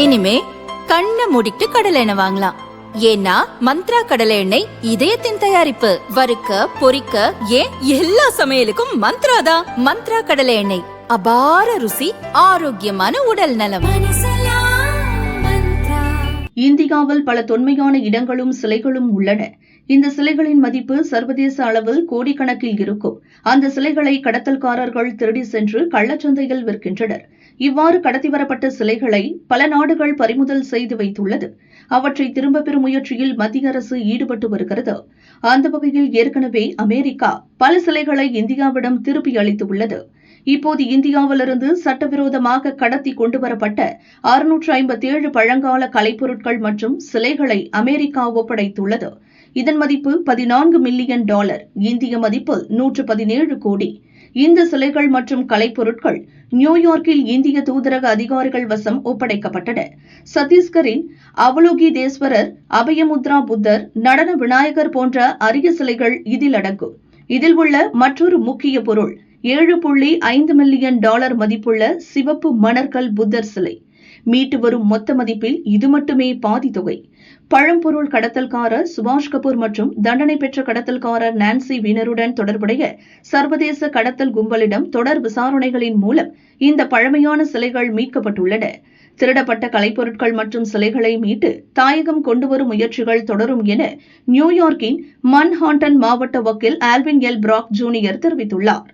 இனிமே கண்ணை மூடிட்டு கடலை எண்ணெய் வாங்கலாம். ஏன்னா மந்த்ரா கடலை எண்ணெய் இதயத்தின் தயாரிப்பு. வறுக்க பொரிக்க ஏன் எல்லா சமையலுக்கும் மந்த்ரா தான். மந்த்ரா கடலை எண்ணெய், அபார ருசி, ஆரோக்கியமான உடல் நலம். இந்தியாவில் பல தொன்மையான இடங்களும் சிலைகளும் உள்ளன. இந்த சிலைகளின் மதிப்பு சர்வதேச அளவில் கோடிக்கணக்கில் இருக்கும். அந்த சிலைகளை கடத்தல்காரர்கள் திருடி சென்று கள்ளச்சந்தையில் விற்கின்றனர். இவ்வாறு கடத்தி வரப்பட்ட சிலைகளை பல நாடுகள் பறிமுதல் செய்து வைத்துள்ளது. அவற்றை திரும்பப் பெறும் முயற்சியில் மத்திய அரசு ஈடுபட்டு வருகிறது. அந்த வகையில் ஏற்கனவே அமெரிக்கா பல சிலைகளை இந்தியாவிடம் திருப்பி அளித்துள்ளது. இப்போது இந்தியாவிலிருந்து சட்டவிரோதமாக கடத்தி கொண்டுவரப்பட்ட 657 பழங்கால கலைப்பொருட்கள் மற்றும் சிலைகளை அமெரிக்கா ஒப்படைத்துள்ளது. இதன் மதிப்பு $14 மில்லியன், இந்திய மதிப்பில் 117 கோடி. இந்த சிலைகள் மற்றும் கலைப்பொருட்கள் நியூயார்க்கில் இந்திய தூதரக அதிகாரிகள் வசம் ஒப்படைக்கப்பட்டன. சத்தீஸ்கரின் அவலோகிதேஸ்வரர், அபயமுத்ரா புத்தர், நடன விநாயகர் போன்ற அரிய சிலைகள் இதில் அடங்கும். இதில் உள்ள மற்றொரு முக்கிய பொருள் $7.5 மில்லியன் மதிப்புள்ள சிவப்பு மணற்கல் புத்தர் சிலை. மீட்டு வரும் மொத்த மதிப்பில் இது மட்டுமே பாதி தொகை. பழம்பொருள் கடத்தல்காரர் சுபாஷ் கபூர் மற்றும் தண்டனை பெற்ற கடத்தல்காரர் நான்சி வீனருடன் தொடர்புடைய சர்வதேச கடத்தல் கும்பலிடம் தொடர் விசாரணைகளின் மூலம் இந்த பழமையான சிலைகள் மீட்கப்பட்டுள்ளன. திருடப்பட்ட கலைப்பொருட்கள் மற்றும் சிலைகளை மீட்டு தாயகம் கொண்டுவரும் முயற்சிகள் தொடரும் என நியூயார்க்கின் மன்ஹாட்டன் மாவட்ட வக்கீல் ஆல்வின் எல் பிராக் ஜூனியர் தெரிவித்துள்ளார்.